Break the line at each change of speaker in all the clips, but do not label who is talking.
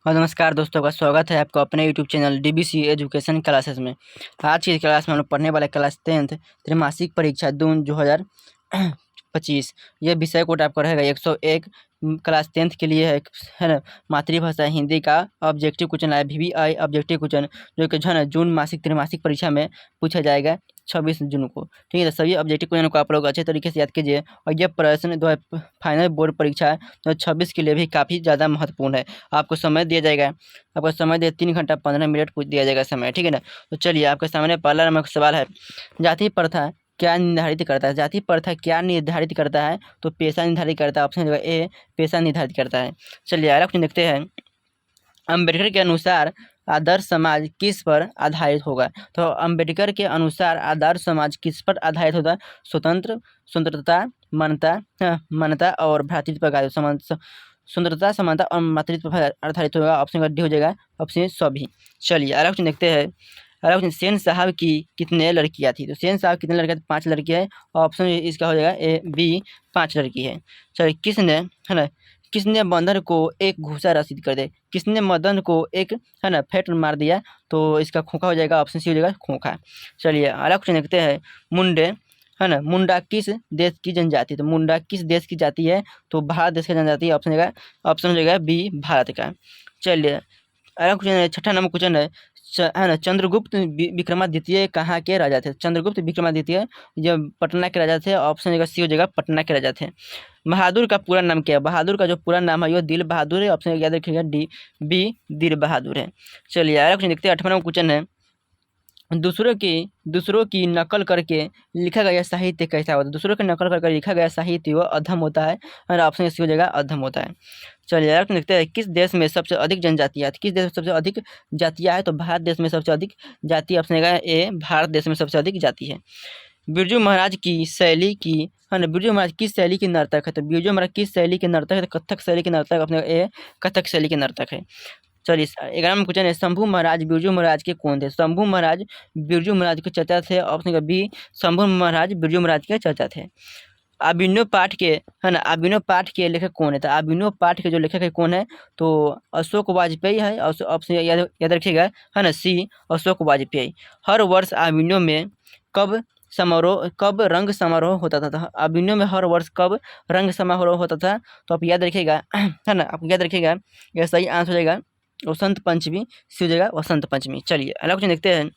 हाँ नमस्कार दोस्तों का स्वागत है आपको अपने YouTube channel DBC education classes में। आज की क्लास में हम लोग पढ़ने वाले क्लास 10th त्रैमासिक परीक्षा जून 2025। यह विषय कोड आपका रहेगा 101। क्लास 10th के लिए है ना। मातृभाषा हिंदी का ऑब्जेक्टिव क्वेश्चन आया VVI ऑब्जेक्टिव क्वेश्चन जो कि है ना जून मासिक त्रैमासिक परीक्षा में पूछा जाएगा 26 जून को। ठीक है, तो सभी ऑब्जेक्टिव क्वेश्चन को आप लोग अच्छे तरीके से याद कीजिए। और यह प्रश्न जो है फाइनल बोर्ड परीक्षा 2026 के लिए भी काफ़ी ज़्यादा महत्वपूर्ण है। आपको समय दिया जाएगा, आपको समय दिया 3 घंटा 15 मिनट कुछ दिया जाएगा समय। ठीक है ना। तो चलिए आपके सामने पहला नंबर का सवाल है, जाति प्रथा क्या निर्धारित करता है। जाति प्रथा क्या निर्धारित करता है, तो पेशा निर्धारित करता है। ऑप्शन ए पेशा निर्धारित करता है। चलिए अगला क्वेश्चन देखते हैं। अम्बेडकर के अनुसार आदर्श समाज किस पर आधारित होगा। तो अम्बेडकर के अनुसार आदर्श समाज किस पर आधारित होगा। स्वतंत्रता मानवता और भ्रातृत्व का स्वतंत्रता समानता और मातृत्व पर आधारित होगा। ऑप्शन डी हो जाएगा, ऑप्शन सभी। चलिए अगला क्वेश्चन देखते हैं। अगला क्वेश्चन, सेन साहब की कितने लड़कियां थी। तो सेन साहब कितने लड़कियां थी, 5 लड़कियां है। ऑप्शन इसका हो जाएगा ए बी 5 लड़की है। चलिए किसने है ना किसने बंदर को एक घूसा रसीद कर दे। किसने मदन को एक है ना फेंट मार दिया, तो इसका खोखा हो जाएगा। ऑप्शन सी हो जाएगा खोखा। चलिए अगला क्वेश्चन देखते हैं। मुंडे है ना मुंडा किस देश की जनजाति। तो मुंडा किस देश की जाति है, तो भारत देश की जनजाति है। ऑप्शन हो जाएगा बी भारत का। चलिए अगला क्वेश्चन है, छठा नंबर क्वेश्चन है ना। चंद्रगुप्त विक्रमादित्य कहाँ के राजा थे। चंद्रगुप्त विक्रमादित्य जब पटना के राजा थे। ऑप्शन सी हो जाएगा पटना के राजा थे। बहादुर का पूरा नाम क्या है। बहादुर का जो पूरा नाम है वो दिल बहादुर है। ऑप्शन याद रखिएगा डी बी दिल बहादुर है। चलिए अगला क्वेश्चन देखते हैं। 8वां नंबर क्वेश्चन है, दूसरों की नकल करके लिखा गया साहित्य कैसा होता है। दूसरों की नकल करके लिखा गया साहित्य वो अधम होता है। और ऑप्शन सी हो जाएगा अधम होता है। चलिए अगला क्वेश्चन देखते हैं। किस देश में सबसे अधिक जनजातियाँ है। किस देश में सबसे अधिक जातियाँ है, तो भारत देश में सबसे अधिक जाति। ऑप्शन है ए भारत देश में सबसे अधिक जाति है। बिरजू महाराज की शैली की है ना। बिरजू महाराज किस शैली के नर्तक है। तो बिरजू महाराज किस शैली के नर्तक है, तो कथक शैली के नर्तक। अपने ए कथक शैली के नर्तक है। चलिए 11वां क्वेश्चन है, शंभू महाराज बिरजू महाराज के कौन थे। शंभू महाराज बिरजू महाराज के चाचा थे। ऑप्शन बी शंभू महाराज बिरजू महाराज के चाचा थे। अभिनव पाठ के है ना अभिनव पाठ के लेखक कौन है। तो अभिनव पाठ के जो लेखक है कौन है, तो अशोक वाजपेयी है। ऑप्शन याद रखिएगा है ना सी अशोक वाजपेयी। हर वर्ष अभिनव में कब रंग समारोह होता था। तो अभिनव में हर वर्ष कब रंग समारोह होता था, तो आप याद रखिएगा है ना। आप याद रखिएगा, यह सही आंसर हो जाएगा वसंत पंचमी। सी हो जाएगा वसंत पंचमी। चलिए अगला क्वेश्चन देखते हैं।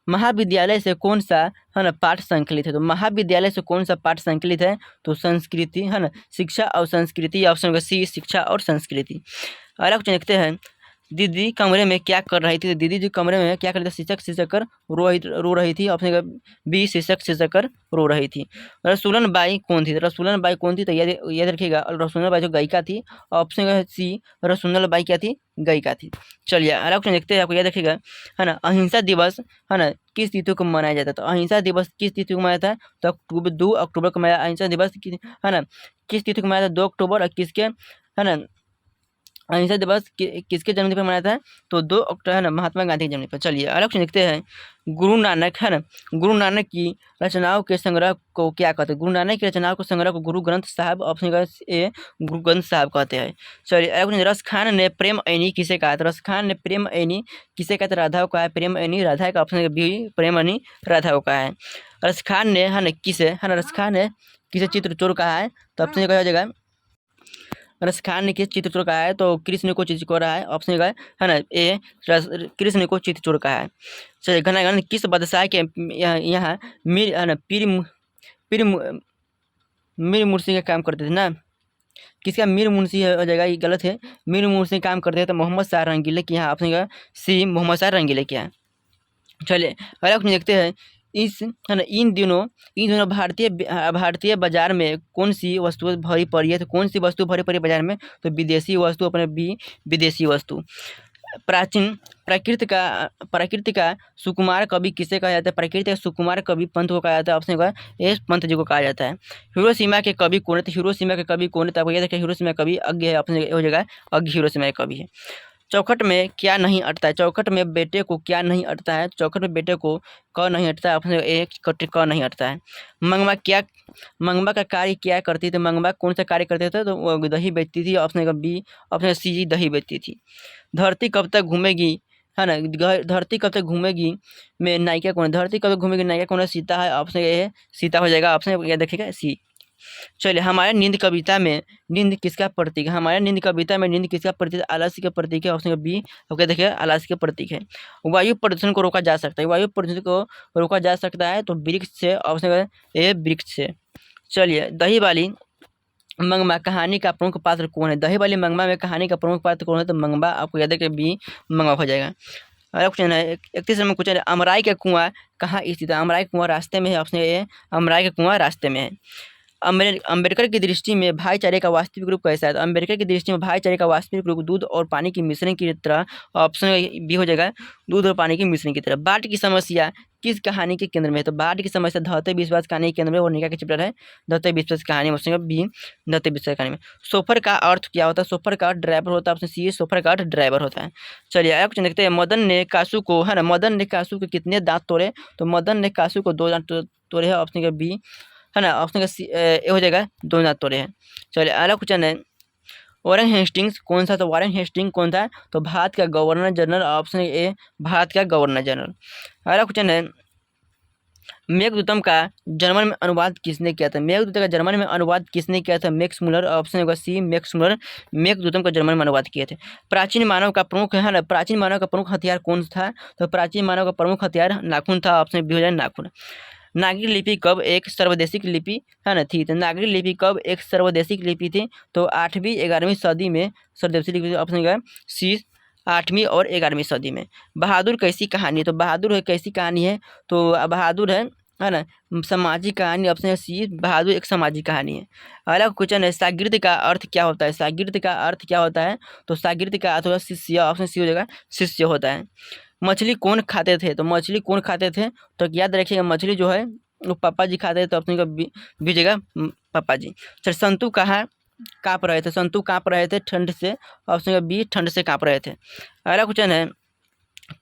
महाविद्यालय से कौन सा है ना पाठ संकलित है। तो महाविद्यालय से कौन सा पाठ संकलित है, तो संस्कृति है ना शिक्षा और संस्कृति। ऑप्शन होगा सी शिक्षा और संस्कृति। अगला क्वेश्चन देखते हैं। दीदी कमरे में क्या कर रही थी। दीदी जी कमरे में क्या कर रही थी, शीशक कर रो रही थी। ऑप्शन बी शीशक कर रो रही थी। रसूलन बाई कौन थी। रसूलन बाई कौन थी, तो याद रखिएगा रसूलन बाई जो गायिका थी। ऑप्शन सी रसूलन बाई क्या थी, गायिका थी। चलिए अगला क्वेश्चन देखते हैं। आपको याद रखिएगा है ना अहिंसा दिवस है ना किस तिथि को मनाया जाता है। तो अहिंसा दिवस किस तिथि को मनाया था, तो 2 अक्टूबर को मनाया। अहिंसा दिवस है ना किस तिथि को मनाया था, 2 अक्टूबर। और किसके है ना अहिंसा दिवस किसके जन्मदिन पर मनाया था, तो 2 अक्टूबर है ना महात्मा गांधी के जन्मदिन पर। चलिए अगला क्वेश्चन देखते हैं। गुरु नानक है ना गुरु नानक की रचनाओं के संग्रह को क्या कहते हैं। गुरु नानक की रचनाओं के संग्रह को गुरु ग्रंथ साहब। ऑप्शन ए गुरु ग्रंथ साहब कहते हैं। चलिए अगला क्वेश्चन, रस खान ने प्रेम ऐनी किसे कहा था। रस खान ने प्रेम ऐनी किसे कहते, राधा को कहा है प्रेम ऐनी राधा का। ऑप्शन बी प्रेम ऐनी राधा को कहा है। रस खान ने है ना किसे है ना रस खान ने किसे चित्र चोर कहा है, तो ऑप्शन कहा जाएगा रस खान ने किस चित्र चोर कहा है, तो कृष्ण को चित्र चोर कहा है। ऑप्शन है ना ए कृष्ण को चित्र चोर कहा है। चलिए घना घन किस बादशाह के यहाँ मीर है ना पीर मीर मुर्शी का काम करते थे ना। किसका मीर मुंशी हो जाएगा, ये गलत है। मीर मुंशी काम करते हैं तो मोहम्मद शाह रंगीले के यहाँ। ऑप्शन सी मोहम्मद शाह रंगीले के यहाँ। चलिए अगला क्वेश्चन देखते हैं। इस है ना इन दिनों भारतीय बाजार में कौन सी वस्तु भरी पड़ी है। तो कौन सी वस्तु भरी पड़ी बाजार में, तो विदेशी वस्तु। अपने बी विदेशी वस्तु। प्राचीन प्रकृति का सुकुमार कवि किसे कहा जाता है। प्रकृति का सुकुमार कवि पंत को कहा जाता है। ऑप्शन होगा ए पंत जी को कहा जाता है। हिरोशिमा के कवि कौन है। तो हिरोशिमा के कवि कौन है, तो आपको याद रखिए हिरोशिमा कवि अज्ञ है। ऑप्शन हो जाएगा अज्ञ हिरोशिमा के कवि है। चौखट में क्या नहीं अटता है, चौखट में बेटे को क्या नहीं अटता है, चौखट में बेटे को क नहीं अटता है, ऑप्शन ए क नहीं अटता है। मंगवा का कार्य क्या करती थी, मंगवा कौन सा कार्य करते थे, तो वो दही बेचती थी, ऑप्शन बी, ऑप्शन सी दही बेचती थी। धरती कब तक घूमेगी, है ना, धरती कब तक घूमेगी में नायिका कौन है, धरती कब तक घूमेगी नायिका कौन है, सीता है, ऑप्शन ए है सीता हो जाएगा, ऑप्शन क्या देखिएगा सी। चलिए, हमारे नींद कविता में नींद किसका प्रतीक है, हमारे नींद कविता में नींद किसका प्रतीक, आलस्य का प्रतीक है, ऑप्शन बी ओके देखिए आलस्य का प्रतीक है। वायु प्रदूषण को रोका जा सकता है, वायु प्रदूषण को रोका जा सकता है तो वृक्ष से, ऑप्शन ए वृक्ष से। चलिए, दही वाली मंगमा कहानी का प्रमुख पात्र कौन है, दही वाली मंगमा में कहानी का प्रमुख पात्र कौन है, तो मंगमा, आपको याद है कि बी मंगमा हो जाएगा। अगला क्वेश्चन है 31 नंबर क्वेश्चन है, अमराई का कुआं कहाँ स्थित है, अमराई कुआं रास्ते में है, ऑप्शन ए अमराई का कुआं रास्ते में है। अम्बेडकर की दृष्टि में भाईचारे का वास्तविक रूप कैसा है, तो अम्बेडकर की दृष्टि में भाईचारे का वास्तविक रूप दूध और पानी की मिश्रण की तरह, ऑप्शन बी हो जाएगा दूध और पानी की मिश्रण की तरह। बाढ़ की समस्या किस कहानी के केंद्र में है, तो बाढ़ की समस्या धौते विश्वास कहानी के केंद्र में, और निका के चैप्टर है धौते विश्वास कहानी, ऑप्शन बी धौते विश्वास कहानी में। सोफर का अर्थ क्या होता है, सोफर का अर्थ ड्राइवर होता है, ऑप्शन सी सोफर का अर्थ ड्राइवर होता है। चलिए आगे क्वेश्चन देखते हैं, मदन ने कासू को, है ना, मदन ने कासू के कितने दांत तोड़े, तो मदन ने कासू को 2 दांत तोड़े हैं, ऑप्शन का बी, है ना, ऑप्शन का सी ए हो जाएगा 2 दांत तोड़े हैं। चलिए अगला क्वेश्चन है, वॉरेन हेस्टिंग्स कौन सा, तो वॉरेन हेस्टिंग कौन था, तो भारत का governor general, option A Bharat का गवर्नर जनरल। अगला क्वेश्चन है, मेघदूतम का जर्मन में अनुवाद किसने किया था, मेघदूतम का जर्मन में अनुवाद किसने किया था, मैक्स मुलर, ऑप्शन होगा सी मैक्स मुलर मेघदूतम का जर्मन में अनुवाद किए थे। प्राचीन मानव का प्रमुख, है ना, प्राचीन मानव का प्रमुख हथियार कौन था, तो प्राचीन मानव का प्रमुख हथियार नाखून था, ऑप्शन बी हो जाएगा नाखून। नागरी लिपि कब एक सर्वदेशिक लिपि, है ना, थी, तो नागरी लिपि कब एक सर्वदेशिक लिपि थी, तो 8वीं 11वीं सदी में सर्वदेशिक लिपि, ऑप्शन होगा सी 8वीं और 11वीं सदी में। बहादुर कैसी कहानी है, तो बहादुर है कैसी कहानी है, तो बहादुर है ना सामाजिक कहानी, ऑप्शन सी बहादुर एक सामाजिक कहानी है। अगला क्वेश्चन है, शागिर्द का अर्थ क्या होता है, शागिर्द का अर्थ क्या होता है, तो शागिर्द का अर्थ होगा शिष्य, ऑप्शन सी हो जाएगा शिष्य होता है। मछली कौन खाते थे, तो मछली कौन खाते थे, तो याद रखिएगा मछली जो है वो पापा जी खाते थे, तो ऑप्शन का बी जगह पापा जी। चल, संतु कहाँ काँप रहे थे, संतु काँप रहे थे ठंड से, ऑप्शन का बी ठंड से काँप रहे थे। अगला क्वेश्चन है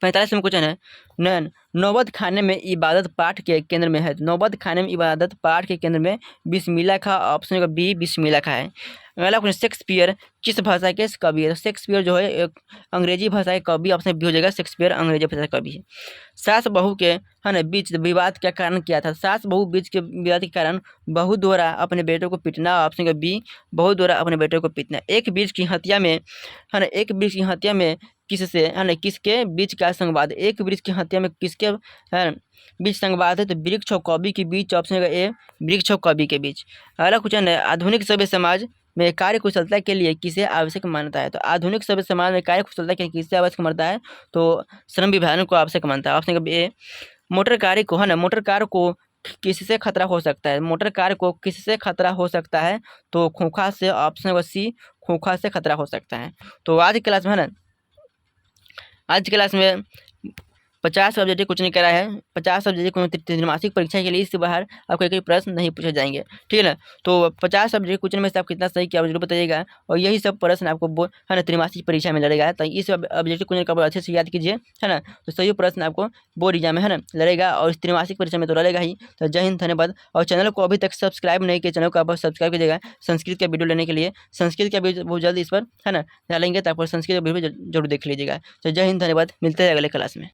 45 में क्वेश्चन है, नैन नौबत खाने में इबादत पाठ के केंद्र में है, नौबत खाने में इबादत पाठ के केंद्र में बिस्मिल्लाह खा, ऑप्शन का बी बिस्मिल्लाह खा है। अगला क्वेश्चन, शेक्सपियर किस भाषा के कवि है, शेक्सपियर जो है एक अंग्रेजी भाषा के कवि, ऑप्शन बी हो जाएगा शेक्सपियर अंग्रेजी भाषा के कवि है। सास बहू के, है ना, बीच विवाद का कारण क्या था, सास बहू बीच के विवाद के कारण बहू द्वारा अपने बेटे को पीटना, ऑप्शन का बी बहू द्वारा अपने बेटे को पीटना। एक बीच की हत्या में, है ना, एक बीच की हत्या में किससे, है ना, किसके बीच का संवाद, एक वृक्ष की हत्या में किसके, है बीच संवाद है, तो वृक्ष और कवि के बीच, ऑप्शन का ए वृक्ष और कवि के बीच। अगला क्वेश्चन है, आधुनिक सभ्य समाज में कार्य कुशलता के लिए किसे आवश्यक मानता है, तो आधुनिक सभ्य समाज में कार्य कुशलता के लिए किसे आवश्यक मानता है, तो श्रम विभाजन को आवश्यक मानता है, ऑप्शन का ए। मोटर कार को, है ना, मोटर कार को किससे खतरा हो सकता है, मोटर कार को किससे खतरा हो सकता है, तो खोखा से, ऑप्शन का सी खोखा से खतरा हो सकता है। तो आज की क्लास में, है ना, आज की क्लास में 50 सब्जेक्ट कुछ नहीं करा है, 50 सब्जेक्ट त्रैमासिक परीक्षा के लिए इससे बाहर आपको एक प्रश्न नहीं पूछे जाएंगे, ठीक है ना। तो 50 सब्जेक्ट क्वेश्चन में से आप कितना सही किया जरूर बताइएगा, और यही सब प्रश्न आपको है ना त्रैमासिक परीक्षा में लड़ेगा, तो इस ऑब्जेक्टिव क्वेश्चन का अच्छे से याद कीजिए, है ना, तो सही प्रश्न आपको बोर्ड एग्जाम में, है ना, लड़ेगा, और इस त्रैमासिक परीक्षा में तो लड़ेगा ही। तो जय हिंद, धन्यवाद। और चैनल को अभी तक सब्सक्राइब नहीं किया, चैनल को आप सब्सक्राइब कीजिएगा संस्कृत का वीडियो लेने के लिए, संस्कृत का वीडियो बहुत जल्द इस पर, है ना, डालेंगे, तो आप संस्कृत का वीडियो जरूर देख लीजिएगा। तो जय हिंद, धन्यवाद, मिलते हैं अगले क्लास में।